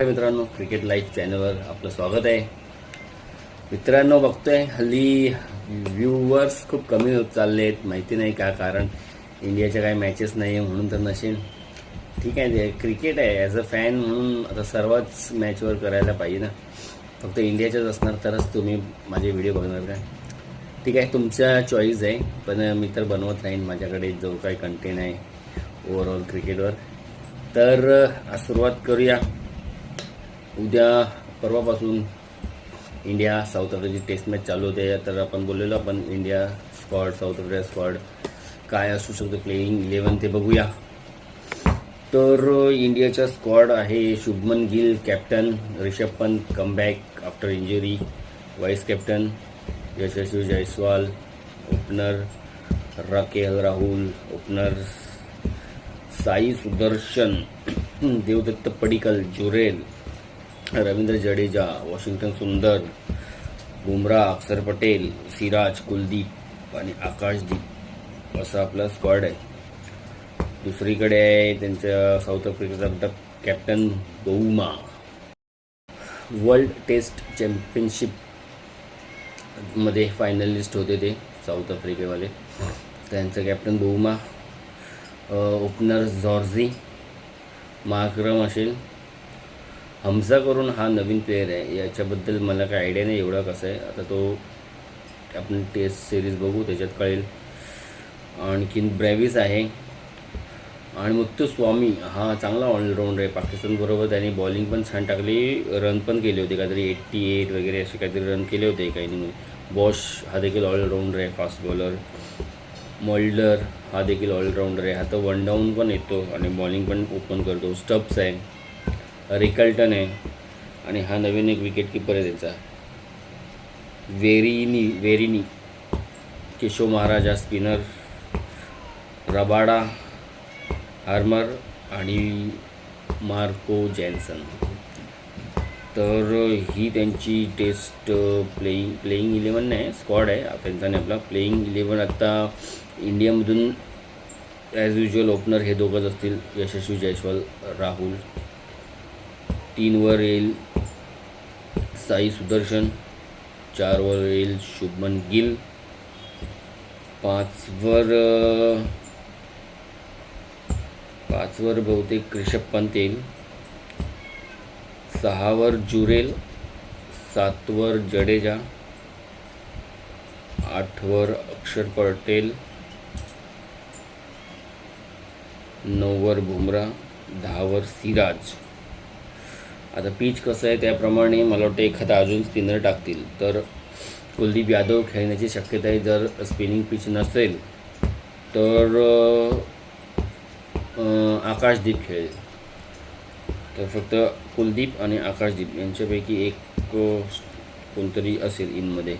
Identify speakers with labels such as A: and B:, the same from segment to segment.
A: मित्रांनो, cricket live चॅनलवर आपलं स्वागत आहे. मित्रांनो, बघतोय हल्ली व्ह्यूवर्स खूप कमी होत चालले आहेत. माहिती नाही का कारण. इंडियाच्या काही मॅचेस नाही आहे म्हणून तर नसेल. ठीक आहे, ते क्रिकेट आहे. ॲज अ फॅन म्हणून आता सर्वच मॅचवर करायला पाहिजे ना. फक्त इंडियाच्याच असणार तरच तुम्ही माझे व्हिडिओ बघणार का. ठीक आहे, तुमचा चॉईस आहे, पण मी तर बनवत राहीन माझ्याकडे जो काही कंटेंट आहे ओव्हरऑल क्रिकेटवर. तर सुरुवात करूया. उद्या परवापासून इंडिया साऊथ आफ्रिकेची टेस्ट मॅच चालू होते. तर आपण बोललेलो आपण India squad, south Africa squad काय असू शकतो, प्लेइंग 11 ते बघूया. तर इंडियाचा स्क्वॉड आहे Shubman Gill captain, Rishabh Pant comeback after injury vice captain, Yashasvi Jaiswal opener, K L Rahul opener, Sai Sudharsan, Devdutt Padikkal, Jurel, Ravindra Jadeja, Washington Sundar, Bumrah, अक्षर पटेल, सिराज, कुलदीप आणि आकाशदीप असा आपला स्क्वॉड आहे. दुसरीकडे आहे त्यांच्या साऊथ आफ्रिकेचा captain Bavuma. World Test Championship मध्ये फायनलिस्ट होते ते साऊथ आफ्रिकेवाले. त्यांचं captain Bavuma. Opener Zorzi, Markram असेल. हमजा करून हा नवीन प्लेयर आहे, याच्याबद्दल मला काय आयडिया नाही एवढा कसं आहे. आता तो आपण टेस्ट सिरीज बघू त्याच्यात कळेल. आणखीन ब्रॅव्हिस आहे आणि मुत्तुस्वामी हा चांगला ऑलराऊंडर आहे. पाकिस्तानबरोबर त्याने बॉलिंग पण छान टाकली, रन पण केले होते, काहीतरी 88 वगैरे असे काहीतरी रन केले होते काही नाही. बॉश हा देखील ऑलराऊंडर आहे, फास्ट बॉलर. मोल्डर हा देखील ऑलराऊंडर आहे. हा तर वन डाऊन पण येतो आणि बॉलिंग पण ओपन करतो. स्टब्स आहे, रिकल्टन आहे आणि हा नवीन एक विकेट किपर आहे त्याचा वेरिनी, केशव महाराजा स्पिनर, रबाडा, हार्मर आणि मार्को जॅन्सन. तर ही त्यांची टेस्ट प्लेइंग 11 नाही, स्क्वॉड आहे त्यांचा नाही आपला. प्लेइंग 11 आत्ता इंडियामधून ॲज युजल ओपनर हे दोघंच असतील, यशस्वी जायस्वाल, राहुल. 3 वर येईल साई सुदर्शन, 4 वर येईल शुभमन गिल, 5 वर बहुतेक रिषभ पंत येईल, 6 वर जुरेल, 7 वर जडेजा, 8 वर अक्षर पटेल, 9 वर बुमराह, 10 वर सिराज. आता पिच कसं आहे त्याप्रमाणे मला वाटतं एखादा अजून स्पिनर टाकतील तर कुलदीप यादव खेळण्याची शक्यता आहे. जर स्पिनिंग पिच नसेल तर आकाशदीप खेळेल. तर फक्त कुलदीप आणि आकाशदीप यांच्यापैकी एक कोणतरी असेल इनमध्ये.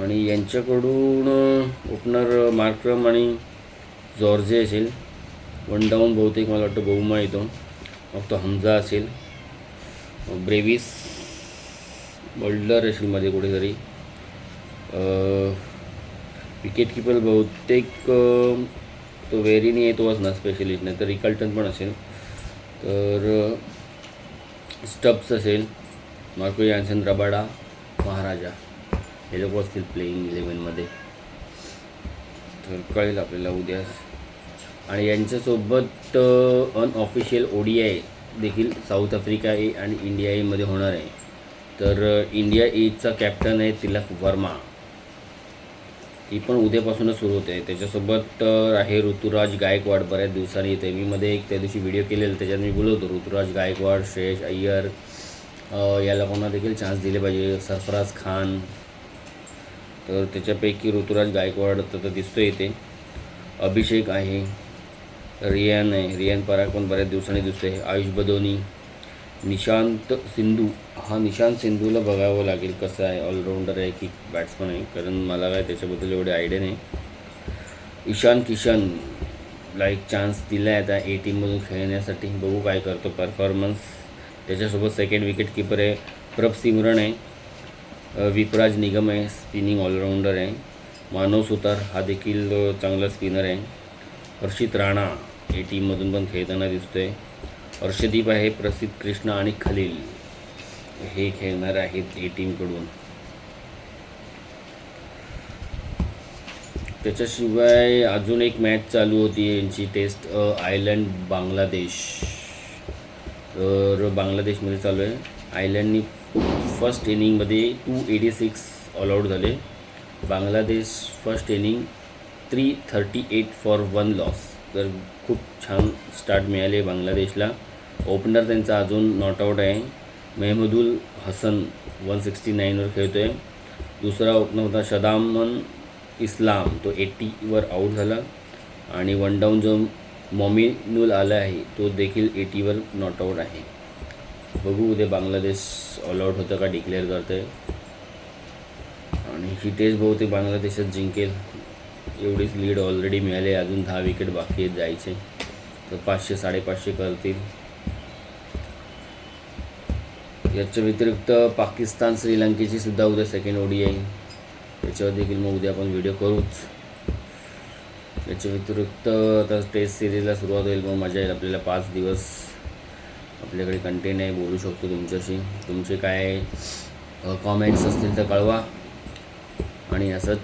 A: आणि यांच्याकडून ओपनर मार्क्रम आणि जॉर्जे असेल. वन डाऊन बहुतेक मला वाटतं बौमा येतो, मग तो हमजा असेल. ब्रेव्हिस, मोल्डर असेल मध्ये कुठेतरी. विकेट किपर बहुतेक तो वेरिनी आहे, तो असणार स्पेशलिस्ट, नाही तर रिकल्टन पण असेल. तर स्टब्स असेल, मार्को जॅन्सन, रबाडा, महाराजा हे लोक असतील प्लेइंग 11मध्ये. तर कळेल आपल्याला उद्याच. आणि यांच्यासोबत अनऑफिशियल ODI देखील साऊथ आफ्रिका ए आणि इंडिया एमध्ये होणार आहे. तर इंडिया एचा कॅप्टन आहे तिलक वर्मा, ती पण उद्यापासूनच सुरू होते. त्याच्यासोबत आहे ऋतुराज गायकवाड, बऱ्याच दिवसांनी येते. मी मध्ये एक त्या दिवशी व्हिडिओ केलेला त्याच्यात मी बोलवतो ऋतुराज गायकवाड, श्रेयस अय्यर या लोकांना देखील चान्स दिले पाहिजे, सरफराज खान. तर त्याच्यापैकी ऋतुराज गायकवाड तर दिसतो येते. अभिषेक आहे, रियान आहे, रियान पराग पण बऱ्याच दिवसांनी दिसतोय. आयुष बदोनी, निशांत सिंधू. हा निशांत सिंधूला बघावं लागेल कसं आहे, ऑलराऊंडर आहे की बॅट्समन आहे, कारण मला काय त्याच्याबद्दल एवढे आयडिया नाही. ईशान किशनला एक चान्स दिला आहे आता A टीममधून खेळण्यासाठी, बघू काय करतो परफॉर्मन्स. त्याच्यासोबत सेकंड विकेट किपर आहे प्रभसिमरन आहे. विपराज निगम आहे, स्पिनिंग ऑलराऊंडर आहे. मानव सुतार हा देखील चांगला स्पिनर आहे. हर्षित राणा A टीममधून पण खेळताना दिसतोय. अर्शदीप आहे, प्रसिद्ध कृष्णा आणि खलील हे खेळणार आहेत ए टीमकडून. त्याच्याशिवाय अजून एक मॅच चालू होती यांची टेस्ट, आयर्लंड बांगलादेश. तर बांगलादेशमध्ये चालू आहे. आयर्लंडनी फर्स्ट इनिंगमध्ये 286 ऑल आऊट झाले. Bangladesh first inning 338 for 1 loss. तर खूप छान स्टार्ट मिळाले बांगलादेशला. ओपनर त्यांचा अजून नॉट आऊट आहे. मेहमूदुल हसन 169वर खेळतो आहे. दुसरा ओपनर होता शदामन इस्लाम, तो 80वर आऊट झाला. आणि वन डाऊन जो मॉमिनुल आला आहे तो देखील 80वर नॉट आऊट आहे. बघू उद्या बांगलादेश ऑल आऊट होतं का डिक्लेअर करतं आहे. आणि ही टेस्ट बहुतेक बांगलादेशच जिंकेल, एवढीच लीड ऑलरेडी मिळाली. अजून 10 विकेट बाकी आहेत जायचे, तर 500-550 करतील. याच्या व्यतिरिक्त पाकिस्तान श्रीलंकेची सुद्धा उद्या सेकंड ओडी आहे, त्याच्यावर देखील मग उद्या आपण व्हिडिओ करूच. याच्या व्यतिरिक्त आता टेस्ट सिरीजला सुरुवात होईल, मग मजा येईल आपल्याला. 5 दिवस आपल्याकडे कंटेंट आहे, बोलू शकतो तुमच्याशी. तुमचे काय कॉमेंट्स असतील तर कळवा. आणि असंच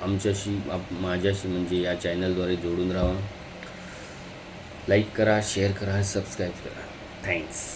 A: आमच्याशी माझ्याशी म्हणजे या चॅनलद्वारे जोडून राहा. लाईक करा, शेअर करा, सबस्क्राईब करा. थँक्स.